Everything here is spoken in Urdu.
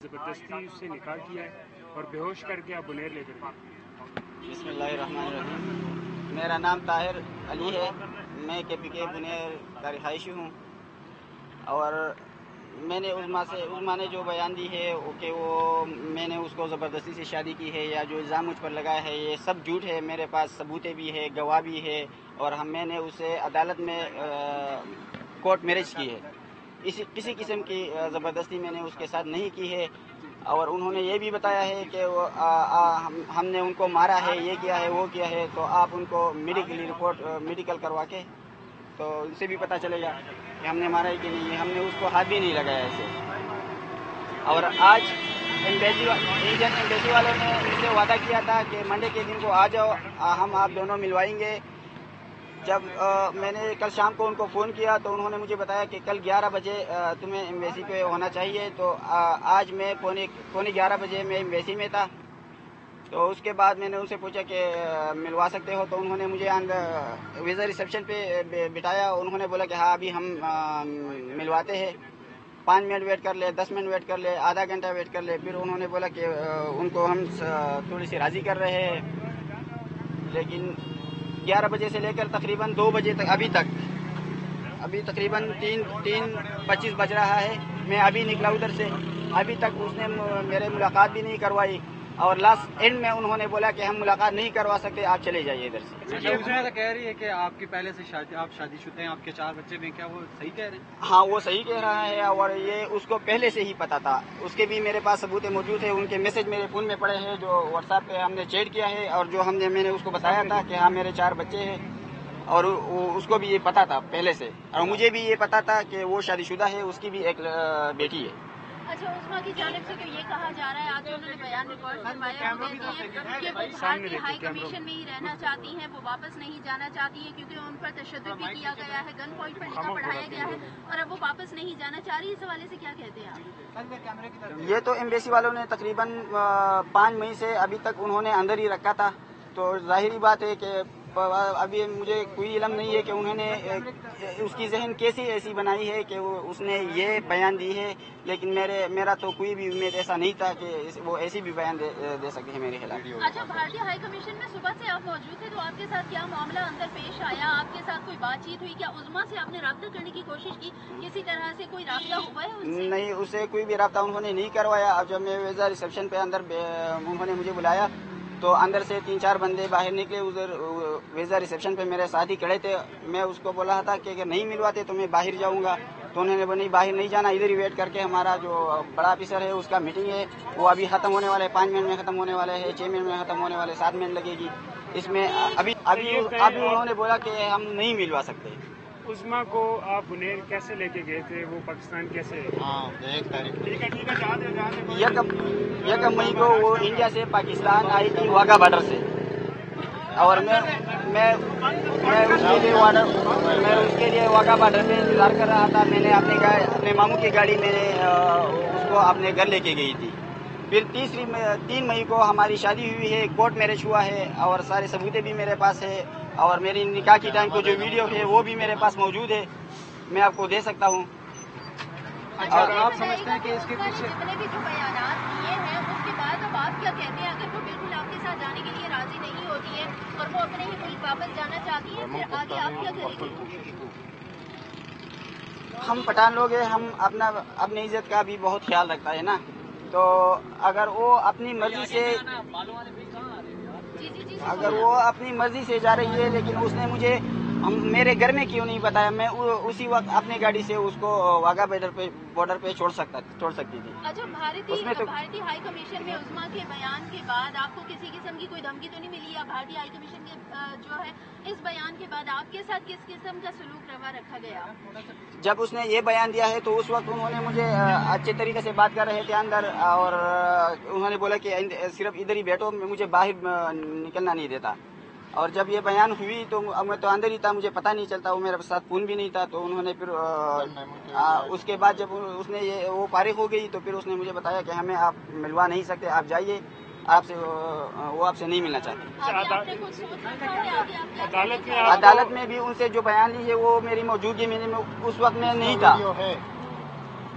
زبردستی اس سے نکاح کیا ہے اور بے ہوش کر کے آپ بنیر لے کر گئے؟ بسم اللہ الرحمن الرحیم. میرا نام طاہر علی ہے. میں کے پی کے بنیر کا رہائشی ہوں. اور میں نے عظما نے جو بیان دی ہے کہ میں نے اس کو زبردستی سے شادی کی ہے یا جو الزام مجھ پر لگا ہے یہ سب جھوٹ ہے. میرے پاس ثبوتیں بھی ہے, گواہ بھی ہے, اور میں نے اسے عدالت میں کورٹ میرج کی ہے. کسی قسم کی زبردستی میں نے اس کے ساتھ نہیں کی ہے. اور انہوں نے یہ بھی بتایا ہے کہ ہم نے ان کو مارا ہے, یہ کیا ہے, وہ کیا ہے. تو آپ ان کو میڈیکل کروا کے تو ان سے بھی پتہ چلے گا کہ ہم نے مارا ہے کہ نہیں. ہم نے اس کو ہاتھ بھی نہیں لگایا ایسے. اور آج انڈین ایمبیسی والوں نے ان سے وعدہ کیا تھا کہ منڈے کے دن کو آ جاؤ, ہم آپ دونوں ملوائیں گے. جب میں نے کل شام کو ان کو فون کیا تو انہوں نے مجھے بتایا کہ کل 11 بجے تمہیں ایمبیسی پہ ہونا چاہیے. تو آج میں پونے 11 بجے میں ایمبیسی میں تھا. تو اس کے بعد میں نے ان سے پوچھا کہ ملوا سکتے ہو, تو انہوں نے مجھے ویزا ریسیپشن پہ بٹھایا. انہوں نے بولا کہ ہاں ابھی ہم ملواتے ہیں, 5 منٹ ویٹ کر لے, 10 منٹ ویٹ کر لے, آدھا گھنٹہ ویٹ کر لے. پھر انہوں نے بولا کہ ان کو ہم تھوڑی سی راضی کر رہے ہیں. لیکن 11 بجے سے لے کر تقریباً 2 بجے تک ابھی تقریباً 3:25 بج رہا ہے. میں ابھی نکلا ادھر سے, ابھی تک اس نے میرے ملاقات بھی نہیں کروائی. اور لاسٹ اینڈ میں انہوں نے بولا کہ ہم ملاقات نہیں کروا سکتے, آپ چلے جائیے ادھر سے. یہ کہہ رہی ہے کہ آپ کی پہلے سے آپ شادی شدہ ہیں, آپ کے 4 بچے بھی, کیا وہ صحیح کہہ رہے ہیں؟ ہاں وہ صحیح کہہ رہا ہے, اور یہ اس کو پہلے سے ہی پتا تھا. اس کے بھی میرے پاس ثبوت موجود ہے. ان کے میسج میرے فون میں پڑے ہیں جو واٹس ایپ پہ ہم نے چیٹ کیا ہے, اور جو میں نے اس کو بتایا تھا کہ ہاں میرے 4 بچے ہیں. اور اس کو بھی یہ پتا تھا پہلے سے, اور مجھے بھی یہ پتا تھا کہ وہ شادی شدہ ہے, اس کی بھی ایک بیٹی ہے. اچھا, عظما کی جانب سے تو یہ کہا جا رہا ہے, آج انہوں نے بیان ریکارڈ کروایا کہ وہ بھارتی ہائی کمیشن میں ہی رہنا چاہتی ہیں, وہ واپس نہیں جانا چاہتی ہیں کیونکہ ان پر تشدد بھی کیا گیا ہے, گن پوائنٹ پر لکھا پڑھایا گیا ہے, اور اب وہ واپس نہیں جانا چاہ رہی. اس حوالے سے کیا کہتے ہیں آپ؟ یہ تو ایمبیسی والوں نے تقریباً 5 مئی سے ابھی تک انہوں نے اندر ہی رکھا تھا. تو ظاہری بات ہے کہ ابھی مجھے کوئی علم نہیں ہے کہ انہوں نے اس کی ذہن کیسی ایسی بنائی ہے کہ اس نے یہ بیان دی ہے. لیکن میرا تو کوئی بھی امید ایسا نہیں تھا کہ وہ ایسی بھی بیان دے سکتے ہیں میرے خلاف. اچھا, بھارتی ہائی کمیشن میں صبح سے آپ موجود تھے, تو آپ کے ساتھ کیا معاملہ اندر پیش آیا؟ آپ کے ساتھ کوئی بات چیت ہوئی؟ کیا عظما سے آپ نے رابطہ کرنے کی کوشش کی؟ کسی طرح سے کوئی رابطہ ہوا ہے ان سے؟ نہیں, اسے کوئی بھی رابطہ انہوں نے نہیں کروایا. اب جب میں ویزا ریسیپشن پہ اندر انہوں نے مجھے بلایا تو اندر سے 3-4 بندے باہر نکلے. ادھر ویزا ریسیپشن پہ میرے ساتھ ہی کھڑے تھے. میں اس کو بولا تھا کہ اگر نہیں ملواتے تو میں باہر جاؤں گا. تو انہوں نے نہیں, باہر نہیں جانا, ادھر ہی ویٹ کر کے, ہمارا جو بڑا آفیسر ہے اس کا میٹنگ ہے, وہ ابھی ختم ہونے والے, 5 منٹ میں ختم ہونے والے ہے, 6 منٹ میں ختم ہونے والے, 7 منٹ لگے گی. اس میں ابھی انہوں نے بولا کہ ہم نہیں ملوا سکتے. عظما کو آپ بنیر کیسے لے کے گئے تھے؟ وہ پاکستان کیسے؟ یکم مئی کو وہ انڈیا سے پاکستان آئی تھی, واگا بارڈر سے. اور میں اس کے لیے واگا بارڈر پہ انتظار کر رہا تھا. میں نے اپنے ماموں کی گاڑی میں نے اس کو اپنے گھر لے کے گئی تھی. پھر 3 مئی کو ہماری شادی ہوئی ہے, کورٹ میرج ہوا ہے, اور سارے ثبوتیں بھی میرے پاس ہے, اور میری نکاح کی ٹائم کو جو ویڈیو ہے وہ بھی میرے پاس موجود ہے, میں آپ کو دے سکتا ہوں. اور آپ سمجھتے ہیں کہ اس کے پیچھے جتنے بھی جو بیانات دیے ہیں اس کے بعد اب آپ کیا کہتے ہیں؟ اگر وہ بالکل آپ کے ساتھ جانے کے لیے راضی نہیں ہوتی ہے اور وہ اپنے ہی ملک واپس جانا چاہتی ہے, پھر آگے آپ کیا کریں گے؟ ہم پٹھان لوگ ہیں, ہم اپنی عزت کا بھی بہت خیال رکھتا ہے نا. تو اگر وہ اپنی مرضی سے جا رہی ہے, لیکن اس نے مجھے میرے گھر میں کیوں نہیں بتایا؟ میں اسی وقت اپنی گاڑی سے اس کو واگا بارڈر پہ چھوڑ سکتی تھی. اچھا, بھارتی ہائی کمیشن میں عظما کے بیان کے بعد آپ کو کسی قسم کی کوئی دھمکی تو نہیں ملی, یا بھارتی ہائی کمیشن کے جو ہے اس بیان کے بعد آپ کے ساتھ کس قسم کا سلوک روا رکھا گیا؟ جب اس نے یہ بیان دیا ہے تو اس وقت انہوں نے مجھے اچھے طریقے سے بات کر رہے تھے اندر, اور انہوں نے بولا کہ صرف ادھر ہی بیٹھو, مجھے باہر نکلنا نہیں دیتا. اور جب یہ بیان ہوئی تو میں تو اندر ہی تھا, مجھے پتہ نہیں چلتا, وہ میرے ساتھ فون بھی نہیں تھا. تو انہوں نے پھر اس کے بعد جب اس نے وہ فارغ ہو گئی تو پھر اس نے مجھے بتایا کہ ہمیں آپ ملوا نہیں سکتے, آپ جائیے, وہ آپ سے نہیں ملنا چاہتے. عدالت میں بھی ان سے جو بیان لی ہے وہ میری موجودگی میں اس وقت میں نہیں تھا.